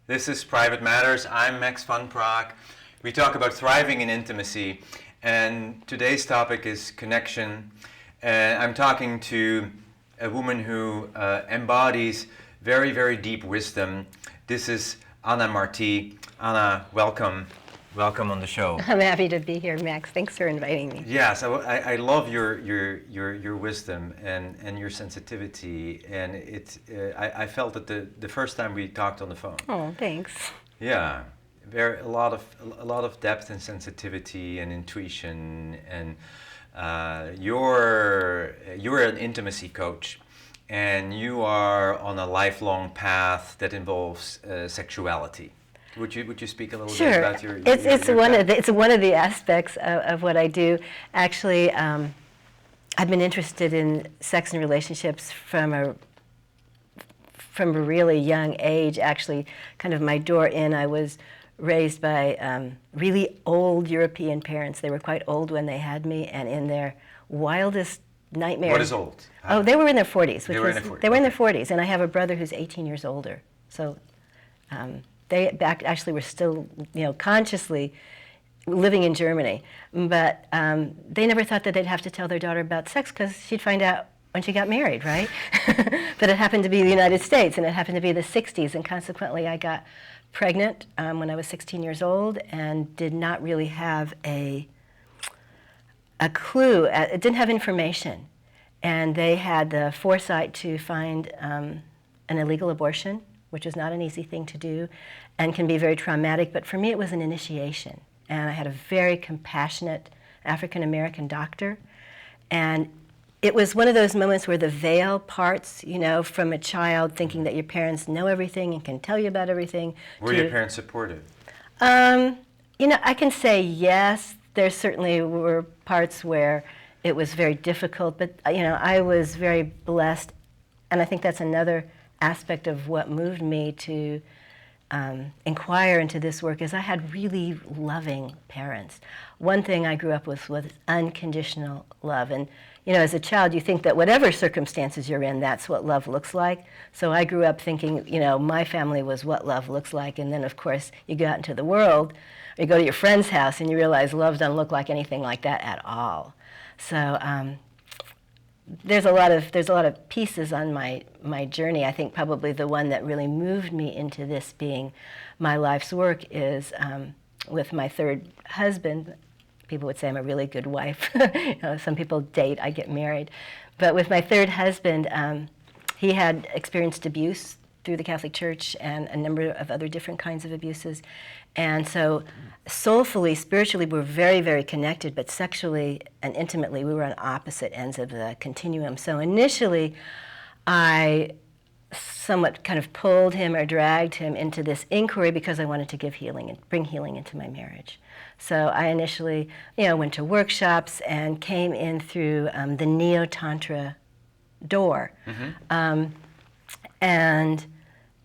This is Private Matters. I'm MaxVanPraag. We talk about thriving in intimacy, and today's topic is connection. And I'm talking to a woman who embodies very, very deep wisdom. This is Anna Marti. Anna, welcome. Welcome on the show. I'm happy to be here, Max. Thanks for inviting me. Yes, I love your wisdom and your sensitivity, and I felt that the first time we talked on the phone. Oh, thanks. Yeah, a lot of depth and sensitivity and intuition, and you're an intimacy coach, and you are on a lifelong path that involves sexuality. Would you speak a little bit about your? It's one of the aspects of what I do. Actually, I've been interested in sex and relationships from a really young age. Actually, kind of my door in. I was raised by really old European parents. They were quite old when they had me, and in their wildest nightmares. What is old? Oh, they were in their 40s. They were in their 40s. They were in their 40s, and I have a brother who's 18 years older. So. They actually were still, consciously living in Germany, but they never thought that they'd have to tell their daughter about sex because she'd find out when she got married, right? But it happened to be the United States, and it happened to be the 60s, and consequently I got pregnant when I was 16 years old and did not really have a clue. It didn't have information, and they had the foresight to find an illegal abortion, which is not an easy thing to do and can be very traumatic, but for me it was an initiation. And I had a very compassionate African-American doctor, and it was one of those moments where the veil parts, from a child thinking that your parents know everything and can tell you about everything. Were your parents supportive? I can say yes. There certainly were parts where it was very difficult, but I was very blessed, and I think that's another aspect of what moved me to inquire into this work is I had really loving parents. One thing I grew up with was unconditional love, and as a child you think that whatever circumstances you're in, that's what love looks like. So I grew up thinking, my family was what love looks like, and then of course you go out into the world, or you go to your friend's house and you realize love doesn't look like anything like that at all. So there's a lot of pieces on my journey. I think probably the one that really moved me into this being my life's work is with my third husband. People would say I'm a really good wife. Some people date, I get married. But with my third husband, he had experienced abuse through the Catholic Church and a number of other different kinds of abuses. And so soulfully, spiritually, we're very, very connected, but sexually and intimately, we were on opposite ends of the continuum. So initially, I somewhat kind of pulled him or dragged him into this inquiry because I wanted to give healing and bring healing into my marriage. So I initially, went to workshops and came in through the Neo-Tantra door. Mm-hmm. And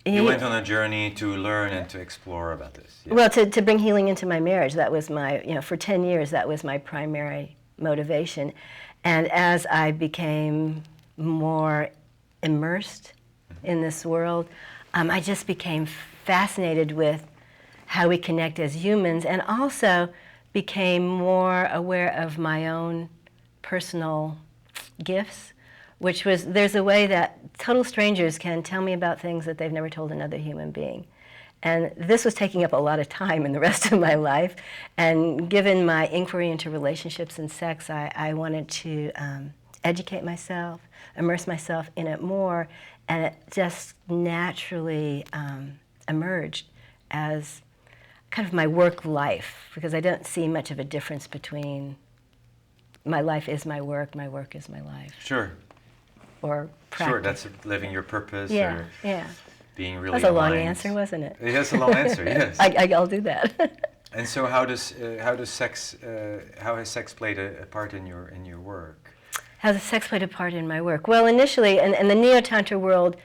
you went on a journey to learn and to explore about this. Yes. Well, to bring healing into my marriage, that was my, for 10 years, that was my primary motivation. And as I became more immersed in this world, I just became fascinated with how we connect as humans, and also became more aware of my own personal gifts, which was, there's a way that total strangers can tell me about things that they've never told another human being. And this was taking up a lot of time in the rest of my life. And given my inquiry into relationships and sex, I wanted to educate myself, immerse myself in it more, and it just naturally emerged as kind of my work life, because I don't see much of a difference between my life is my work is my life. Sure. Or practice. Sure, that's living your purpose. Yeah, yeah. being really That was a long aligned. answer, wasn't it? That's a long answer, yes. I'll do that. And so how has sex played a part in your work? How has sex played a part in my work? Well, initially, in the Neo-Tantra world,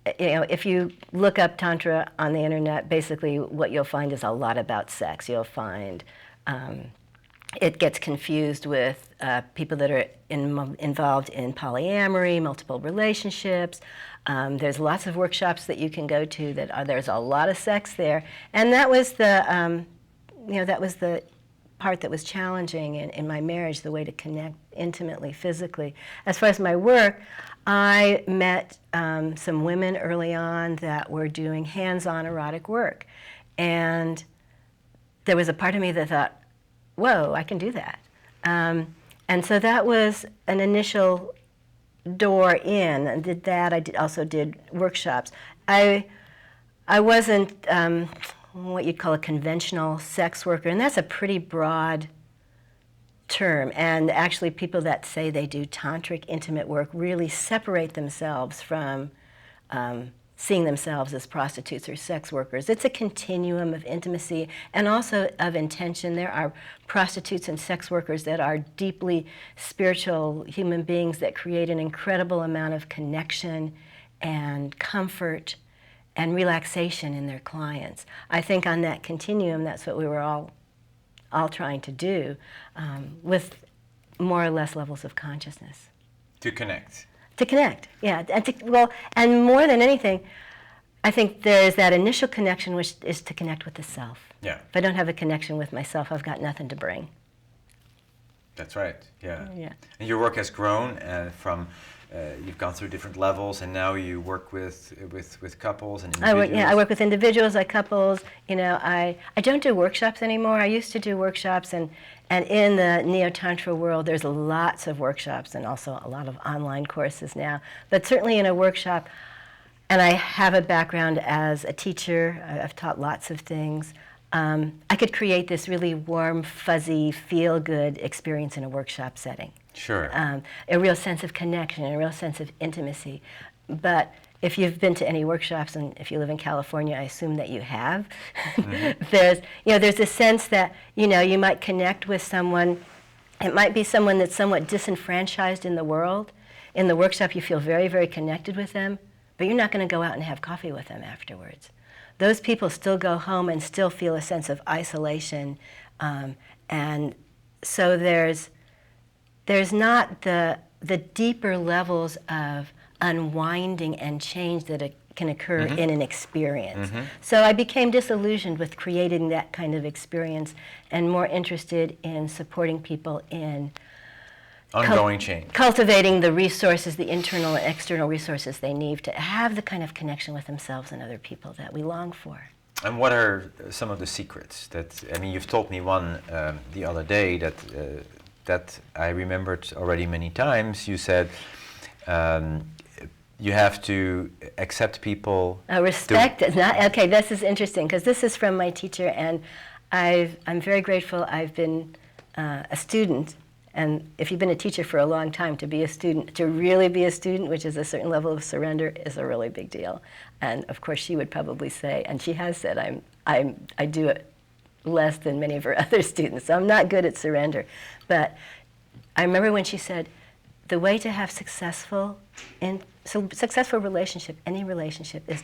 if you look up Tantra on the internet, basically what you'll find is a lot about sex. You'll find it gets confused with people that are involved in polyamory, multiple relationships. There's lots of workshops that you can go to that there's a lot of sex there, and that was the part that was challenging in my marriage, the way to connect intimately, physically. As far as my work, I met some women early on that were doing hands-on erotic work, and there was a part of me that thought, whoa, I can do that. And so that was an initial door in, and did that. I also did workshops. I wasn't what you'd call a conventional sex worker, and that's a pretty broad term. And actually people that say they do tantric intimate work really separate themselves from seeing themselves as prostitutes or sex workers. It's a continuum of intimacy and also of intention. There are prostitutes and sex workers that are deeply spiritual human beings that create an incredible amount of connection and comfort and relaxation in their clients. I think on that continuum, that's what we were all trying to do, with more or less levels of consciousness. To connect. To connect, yeah. And more than anything, I think there is that initial connection, which is to connect with the self. Yeah. If I don't have a connection with myself, I've got nothing to bring. That's right, yeah. Yeah. And your work has grown from, you've gone through different levels, and now you work with couples and individuals. I work with individuals, like couples. I don't do workshops anymore. I used to do workshops, and in the Neo-Tantra world, there's lots of workshops and also a lot of online courses now. But certainly in a workshop, and I have a background as a teacher, I've taught lots of things, I could create this really warm, fuzzy, feel-good experience in a workshop setting. Sure. A real sense of connection, a real sense of intimacy. But if you've been to any workshops, and if you live in California, I assume that you have, Mm-hmm. there's a sense that, you might connect with someone. It might be someone that's somewhat disenfranchised in the world. In the workshop, you feel very, very connected with them, but you're not going to go out and have coffee with them afterwards. Those people still go home and still feel a sense of isolation, and so there's not the deeper levels of unwinding and change that can occur in an experience. So I became disillusioned with creating that kind of experience and more interested in supporting people in ongoing change. Cultivating the resources, the internal and external resources they need to have the kind of connection with themselves and other people that we long for. And what are some of the secrets you've told me one the other day that I remembered already many times. You said you have to accept people. Respect is not, okay, this is interesting because this is from my teacher, and I'm very grateful. I've been a student, and if you've been a teacher for a long time, to really be a student, which is a certain level of surrender, is a really big deal. And of course she would probably say, and she has said, I do it less than many of her other students, so I'm not good at surrender. But I remember when she said, the way to have successful relationship, any relationship, is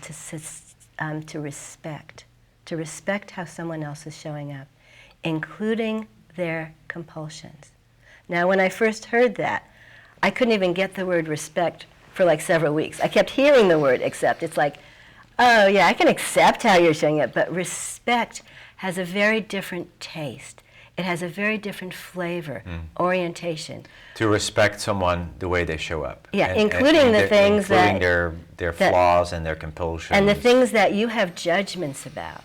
to respect how someone else is showing up, including their compulsions. Now, when I first heard that, I couldn't even get the word respect for like several weeks. I kept hearing the word accept. It's like, oh yeah, I can accept how you're showing up, but respect has a very different taste. It has a very different flavor, orientation. To respect someone the way they show up. Yeah, including the things including their flaws and their compulsions. And the things that you have judgments about.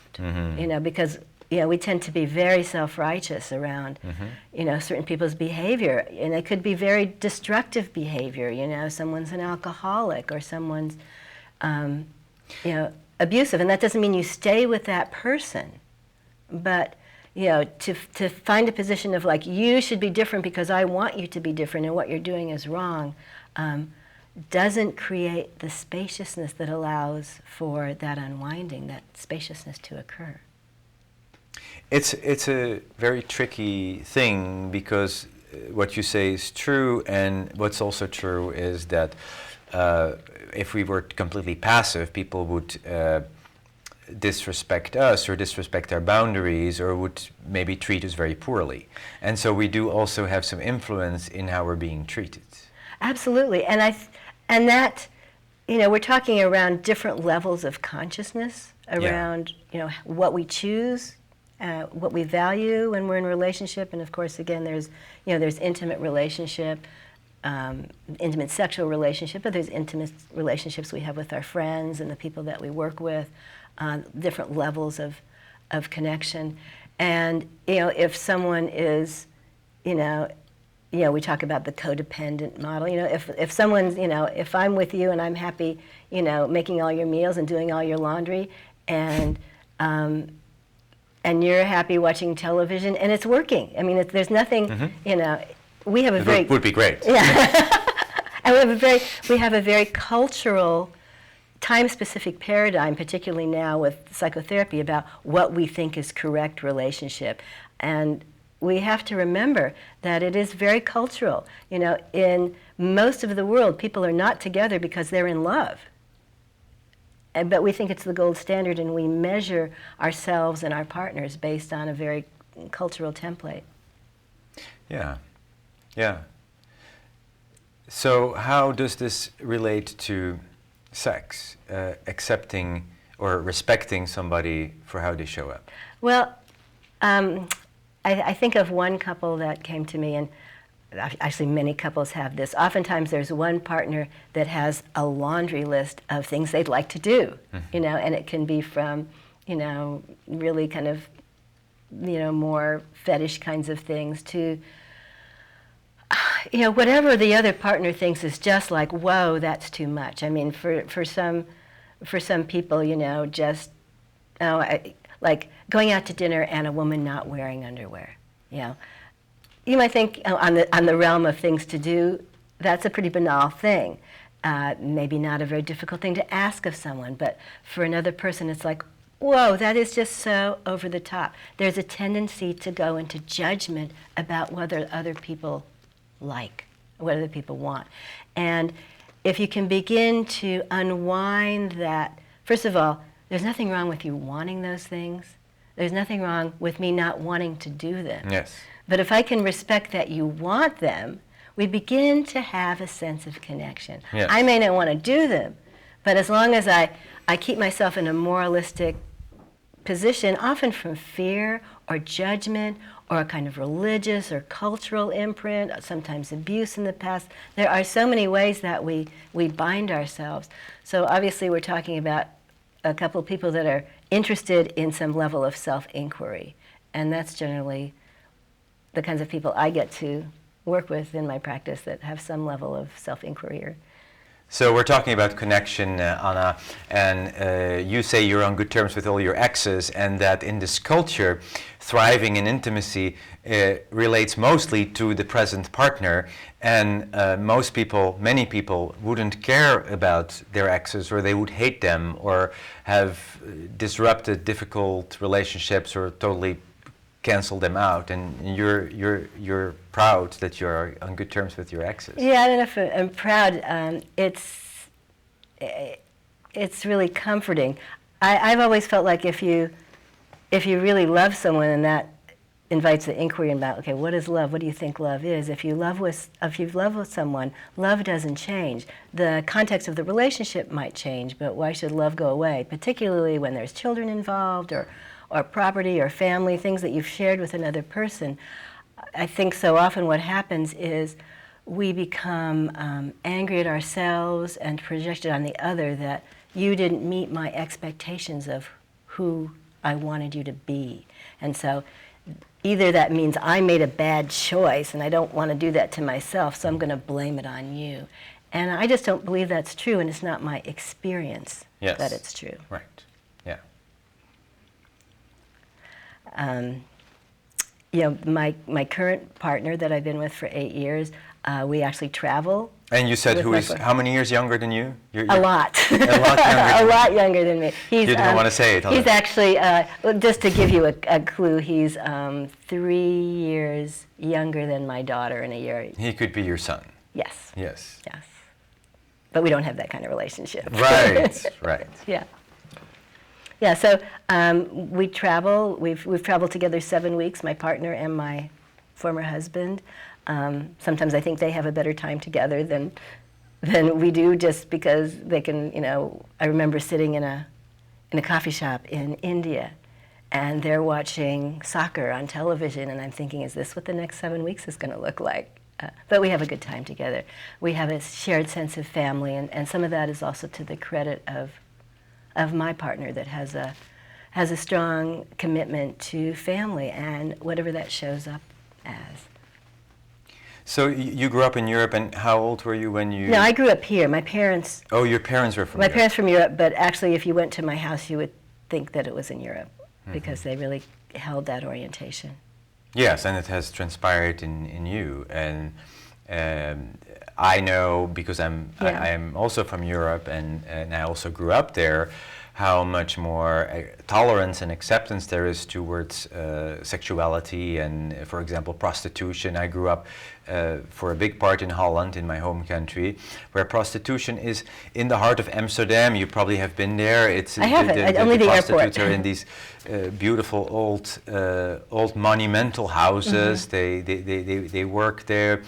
Because we tend to be very self-righteous around, certain people's behavior, and it could be very destructive behavior. Someone's an alcoholic or someone's, abusive, and that doesn't mean you stay with that person, but to find a position of like, you should be different because I want you to be different and what you're doing is wrong. doesn't create the spaciousness that allows for that unwinding, that spaciousness to occur. It's a very tricky thing because what you say is true, and what's also true is that if we were completely passive, people would disrespect us or disrespect our boundaries or would maybe treat us very poorly. And so we do also have some influence in how we're being treated. Absolutely. And that, you know, we're talking around different levels of consciousness, around, you know, what we choose, what we value when we're in a relationship. And of course, again, there's, you know, there's intimate relationship, intimate sexual relationship, but there's intimate relationships we have with our friends and the people that we work with, different levels of connection. And, you know, if someone is, you know, we talk about the codependent model. You know, if someone's, you know, if I'm with you and I'm happy, you know, making all your meals and doing all your laundry, and you're happy watching television and it's working. I mean, there's nothing, you know. We have a very would be great. Yeah, and we have a very cultural, time-specific paradigm, particularly now with psychotherapy, about what we think is correct relationship, and we have to remember that it is very cultural. You know, in most of the world, people are not together because they're in love. But we think it's the gold standard, and we measure ourselves and our partners based on a very cultural template. Yeah, yeah. So how does this relate to sex, accepting or respecting somebody for how they show up? Well, I think of one couple that came to me, and actually many couples have this. Oftentimes there's one partner that has a laundry list of things they'd like to do, you know, and it can be from, you know, really kind of, you know, more fetish kinds of things to, you know, whatever the other partner thinks is just like, whoa, that's too much. I mean, for some people, you know, just, like going out to dinner and a woman not wearing underwear, you know. You might think on the realm of things to do, that's a pretty banal thing. Maybe not a very difficult thing to ask of someone, but for another person it's like, whoa, that is just so over the top. There's a tendency to go into judgment about whether other people like, what other people want. And if you can begin to unwind that, first of all, there's nothing wrong with you wanting those things. There's nothing wrong with me not wanting to do them. Yes. But if I can respect that you want them, we begin to have a sense of connection. Yes. I may not want to do them, but as long as I keep myself in a moralistic position, often from fear or judgment or a kind of religious or cultural imprint, sometimes abuse in the past, there are so many ways that we bind ourselves. So obviously we're talking about a couple of people that are interested in some level of self-inquiry, and that's generally the kinds of people I get to work with in my practice that have some level of self-inquiry. So we're talking about connection, Anna, and you say you're on good terms with all your exes, and that in this culture, thriving in intimacy relates mostly to the present partner, and many people wouldn't care about their exes, or they would hate them, or have disrupted difficult relationships, or totally cancel them out. And you're proud that you're on good terms with your exes. Yeah, I don't know if I'm proud. It's really comforting. I've always felt like if you really love someone, and that invites the inquiry about, okay, what is love? What do you think love is? If you love with someone, love doesn't change. The context of the relationship might change, but why should love go away? Particularly when there's children involved, or property or family, things that you've shared with another person. I think so often what happens is we become angry at ourselves and project it on the other that you didn't meet my expectations of who I wanted you to be. And so either that means I made a bad choice and I don't want to do that to myself, so I'm going to blame it on you. And I just don't believe that's true, and it's not my experience that it's true. Right. Yeah. You know, my current partner that I've been with for 8 years, we actually travel And you said with who my is boyfriend. how many years younger than you? A lot. A lot younger. A lot younger than me. You didn't want to say it. He's actually, just to give you a clue, he's 3 years younger than my daughter in a year. He could be your son. Yes. Yes. Yes. But we don't have that kind of relationship. Right. Right. Yeah. Yeah. So we travel. We've traveled together 7 weeks. My partner and my former husband. Sometimes I think they have a better time together than we do, just because they can. I remember sitting in a coffee shop in India, and they're watching soccer on television, and I'm thinking, is this what the next 7 weeks is going to look like? But we have a good time together. We have a shared sense of family, and some of that is also to the credit of my partner, that has a strong commitment to family and whatever that shows up as. So you grew up in Europe, and how old were you when you... No, I grew up here. My parents... Oh, your parents were from My Europe. parents from Europe, but actually if you went to my house, you would think that it was in Europe, because they really held that orientation. Yes, and it has transpired in you. And I know, because I'm also from Europe, and I also grew up there, how much more tolerance and acceptance there is towards sexuality and, for example, prostitution. I grew up for a big part in Holland, in my home country, where prostitution is in the heart of Amsterdam. You probably have been there. It's I haven't. Only the prostitutes airport. are in these beautiful old monumental houses. They work there.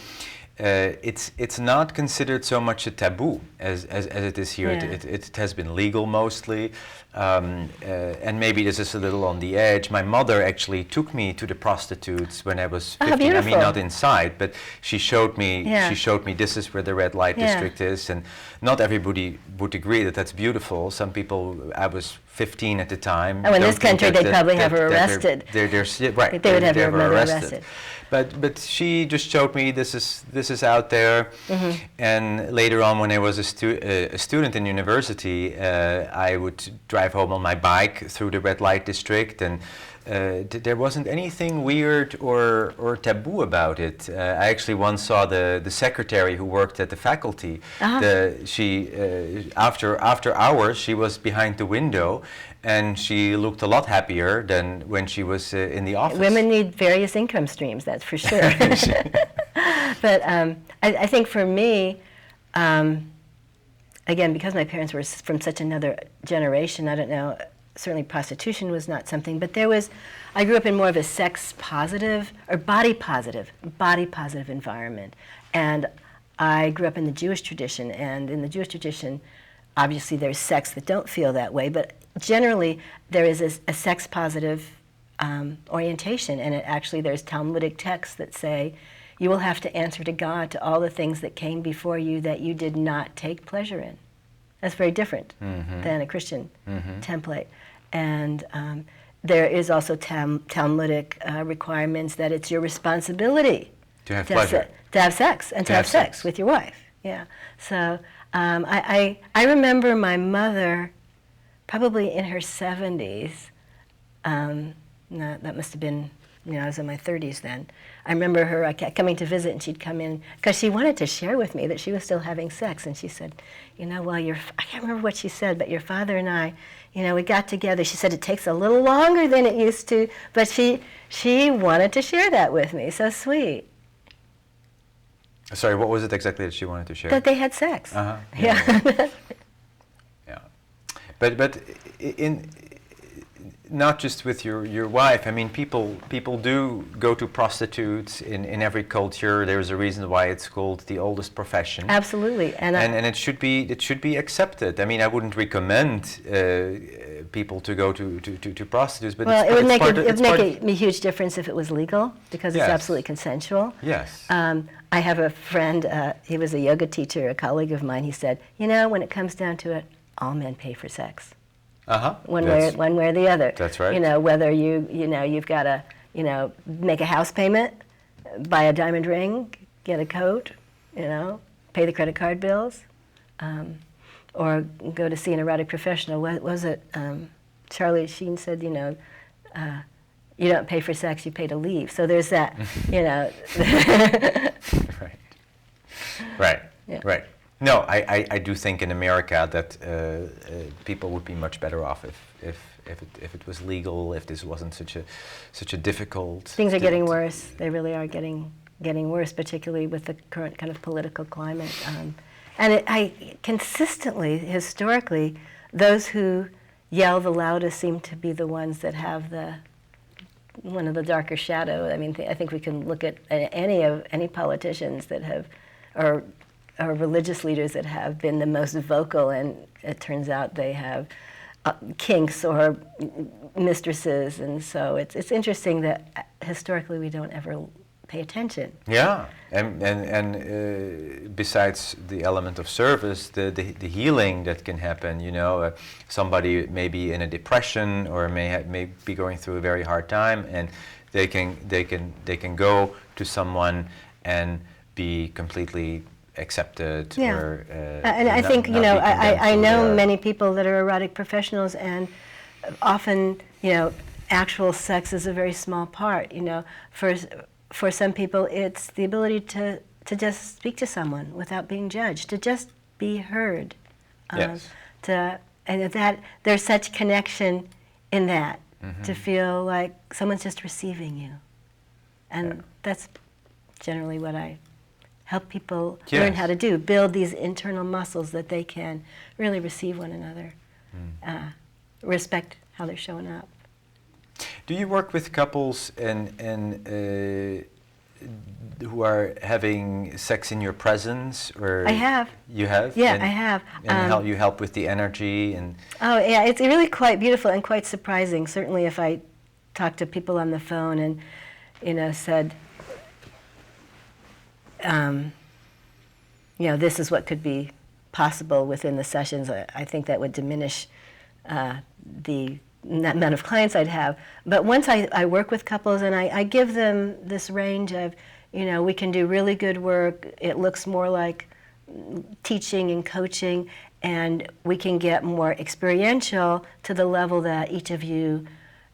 It's not considered so much a taboo as it is here. Yeah. It has been legal mostly, and maybe this is a little on the edge. My mother actually took me to the prostitutes when I was 15. I mean, beautiful. not inside, but she showed me. Yeah. She showed me this is where the red light district is, and not everybody would agree that that's beautiful. Some people. I was 15 at the time. Oh, in this country, they'd probably have her arrested. Right. They would have her mother arrested. arrested. But she just showed me this is out there, and later on when I was a student in university, I would drive home on my bike through the red light district, and there wasn't anything weird or taboo about it. I actually once saw the secretary who worked at the faculty. She after hours she was behind the window, and she looked a lot happier than when she was in the office. Women need various income streams, that's for sure. But I think for me, again, because my parents were from such another generation, I don't know, certainly prostitution was not something, but I grew up in more of a sex positive, or body positive environment. And I grew up in the Jewish tradition, and in the Jewish tradition, obviously there's sects that don't feel that way, but generally there is a sex positive orientation, and there's Talmudic texts that say you will have to answer to God to all the things that came before you that you did not take pleasure in. That's very different than a Christian template. And there is also Talmudic requirements that it's your responsibility to have pleasure, to have sex, and to have sex with your wife. Yeah. So I remember my mother, probably in her 70s. That must have been, I was in my 30s then. I remember her coming to visit, and she'd come in because she wanted to share with me that she was still having sex. And she said, well, I can't remember what she said, but your father and I, we got together. She said it takes a little longer than it used to, but she wanted to share that with me. So sweet. Sorry, what was it exactly that she wanted to share? That they had sex. Yeah. But in not just with your wife. I mean, people do go to prostitutes in every culture. There's a reason why it's called the oldest profession. Absolutely, and it should be accepted. I mean, I wouldn't recommend people to go to prostitutes, but it would make a huge difference if it was legal, because it's absolutely consensual. Yes. I have a friend. He was a yoga teacher, a colleague of mine. He said, when it comes down to it, all men pay for sex. One way or the other. That's right. Whether you've got to, make a house payment, buy a diamond ring, get a coat, pay the credit card bills, or go to see an erotic professional. What was it? Charlie Sheen said, you don't pay for sex, you pay to leave. So there's that, Right. Yeah. Right. No, I do think in America that people would be much better off if it was legal, if this wasn't such a difficult. Things are getting worse. They really are getting worse, particularly with the current kind of political climate. And I consistently, historically, those who yell the loudest seem to be the ones that have one of the darker shadow. I mean, I think we can look at any politicians that have, or religious leaders that have been the most vocal, and it turns out they have kinks or mistresses, and so it's interesting that historically we don't ever pay attention. Yeah, and besides the element of service, the healing that can happen. You know, somebody may be in a depression or may be going through a very hard time, and they can go to someone and be completely accepted. Yeah. Or, and I think, you know, I know many people that are erotic professionals, and often, you know, actual sex is a very small part. You know, for some people, it's the ability to just speak to someone without being judged, to just be heard. Yes. And that there's such connection in that, to feel like someone's just receiving you. And that's generally what I help people learn how to do, build these internal muscles that they can really receive one another, respect how they're showing up. Do you work with couples and who are having sex in your presence, or I have. You have? Yeah, I have. And you help with the energy and. Oh yeah, it's really quite beautiful and quite surprising. Certainly, if I talk to people on the phone and, you know, said, you know, this is what could be possible within the sessions, I think that would diminish the amount of clients I'd have. But once I work with couples and I give them this range of, you know, we can do really good work. It looks more like teaching and coaching, and we can get more experiential to the level that each of you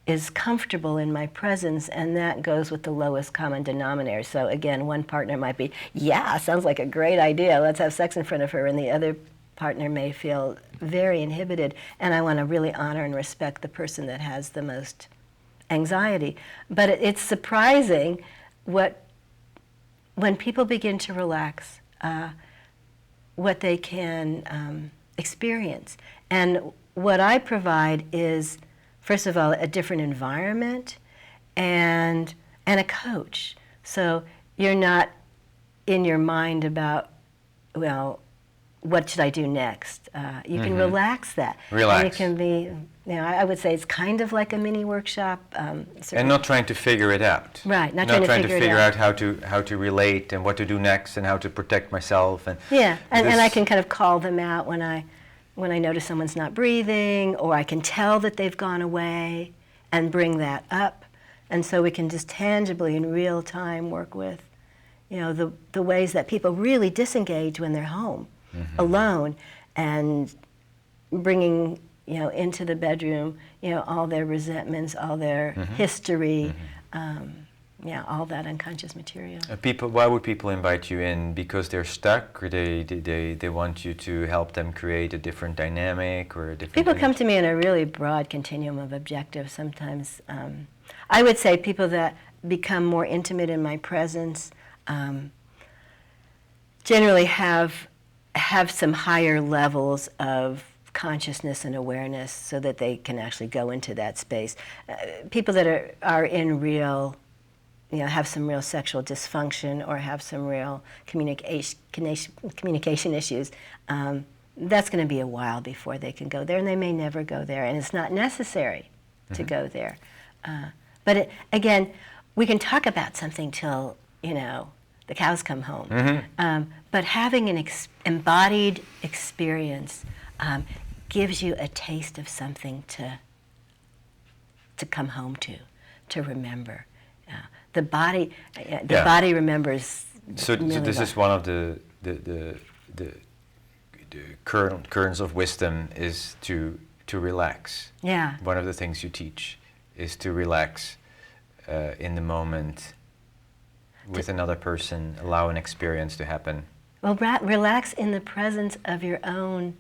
is comfortable in my presence, and that goes with the lowest common denominator. So again, one partner might be, yeah, sounds like a great idea, let's have sex in front of her, and the other partner may feel very inhibited, and I want to really honor and respect the person that has the most anxiety. But it's surprising when people begin to relax, what they can experience. And what I provide is, first of all, a different environment and a coach. So you're not in your mind about, well, what should I do next? You can relax that. Relax. And it can be, you know, I would say it's kind of like a mini workshop. And not trying to figure it out. Right, not trying trying to figure out how to relate and what to do next and how to protect myself. And yeah, and I can kind of call them out when I notice someone's not breathing, or I can tell that they've gone away and bring that up. And so we can just tangibly in real time work with, you know, the ways that people really disengage when they're home alone, and bringing, you know, into the bedroom, you know, all their resentments, all their history, yeah, all that unconscious material. Why would people invite you in? Because they're stuck, or they want you to help them create a different dynamic or a different. People come to me in a really broad continuum of objectives. Sometimes, I would say people that become more intimate in my presence generally have some higher levels of consciousness and awareness, so that they can actually go into that space. People that are in real, you know, have some real sexual dysfunction or have some real communication issues, that's going to be a while before they can go there, and they may never go there, and it's not necessary to go there. But again, we can talk about something till, you know, the cows come home. But having an embodied experience gives you a taste of something to come home to remember. The body remembers. So this is one of the currents of wisdom, is to relax. Yeah. One of the things you teach is to relax in the moment with another person, allow an experience to happen. Well, relax in the presence of your own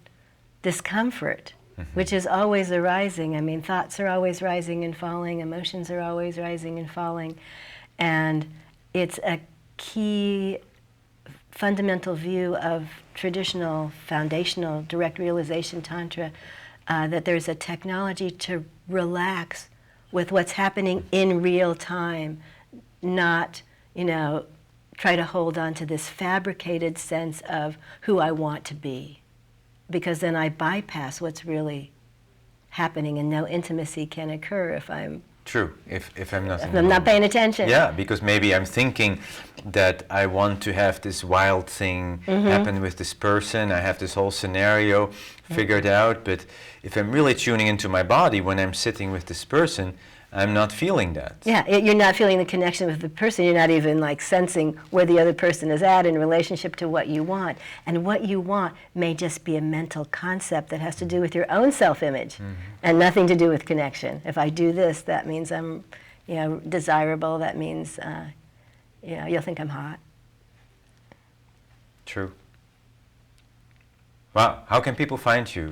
discomfort, which is always arising. I mean, thoughts are always rising and falling, emotions are always rising and falling, and it's a key fundamental view of traditional, foundational, direct realization Tantra, that there's a technology to relax with what's happening in real time, not, try to hold on to this fabricated sense of who I want to be, because then I bypass what's really happening, and no intimacy can occur if I'm if I'm not if I'm not paying attention. Yeah, because maybe I'm thinking that I want to have this wild thing happen with this person. I have this whole scenario figured out, but if I'm really tuning into my body when I'm sitting with this person, I'm not feeling that. Yeah, you're not feeling the connection with the person. You're not even like sensing where the other person is at in relationship to what you want. And what you want may just be a mental concept that has to do with your own self-image and nothing to do with connection. If I do this, that means I'm, desirable. That means, you'll think I'm hot. True. Wow, how can people find you?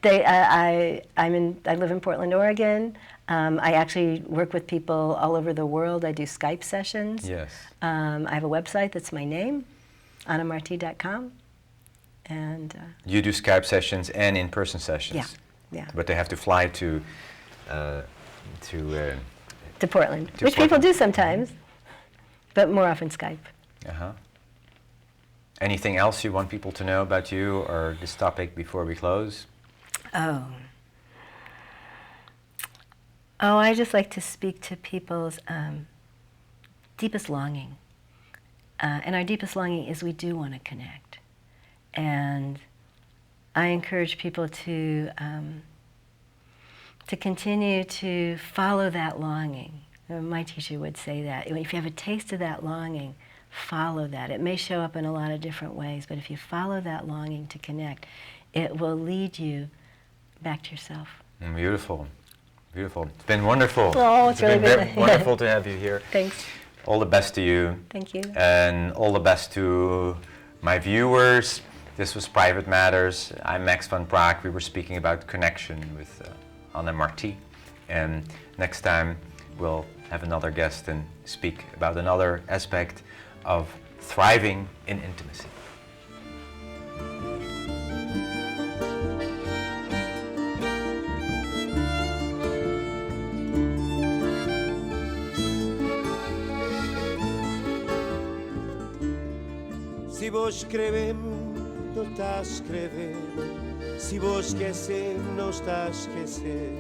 I live in Portland, Oregon. I actually work with people all over the world. I do Skype sessions. Yes. I have a website that's my name, annamarti.com. And you do Skype sessions and in-person sessions. Yeah. But they have to fly to Portland, which people do sometimes, but more often Skype. Anything else you want people to know about you or this topic before we close? I just like to speak to people's deepest longing. And our deepest longing is we do want to connect. And I encourage people to continue to follow that longing. My teacher would say that. If you have a taste of that longing, follow that. It may show up in a lot of different ways, but if you follow that longing to connect, it will lead you back to yourself. Beautiful. Beautiful. It's been wonderful. Oh, it's really been wonderful to have you here. Thanks. All the best to you. Thank you. And all the best to my viewers. This was Private Matters. I'm Max van Praag. We were speaking about connection with Anna Marti. And next time we'll have another guest and speak about another aspect of thriving in intimacy. Si vos escrevem, não está a escrever. Se vos esquecer, não está a esquecer.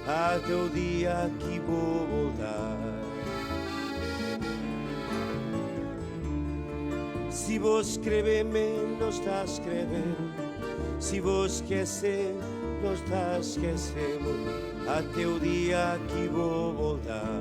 Até o dia que vou voltar. Se vos escrever, não está a escrever. Se vos esquecer, não está a esquecer. Até o dia que vou voltar.